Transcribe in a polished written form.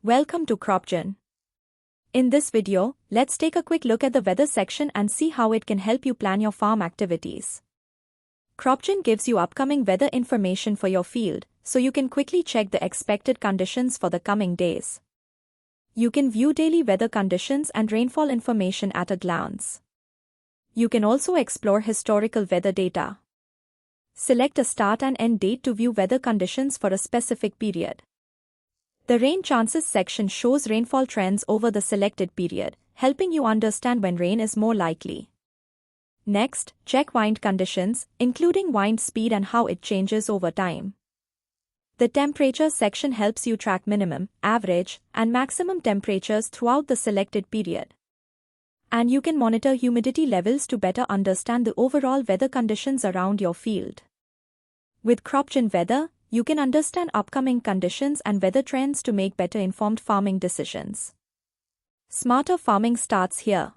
Welcome to CropGen. In this video, let's take a quick look at the weather section and see how it can help you plan your farm activities. CropGen gives you upcoming weather information for your field, so you can quickly check the expected conditions for the coming days. You can view daily weather conditions and rainfall information at a glance. You can also explore historical weather data. Select a start and end date to view weather conditions for a specific period. The rain chances section shows rainfall trends over the selected period, helping you understand when rain is more likely. Next, check wind conditions, including wind speed and how it changes over time. The temperature section helps you track minimum, average, and maximum temperatures throughout the selected period. And you can monitor humidity levels to better understand the overall weather conditions around your field. With CropGen Weather, you can understand upcoming conditions and weather trends to make better informed farming decisions. Smarter farming starts here.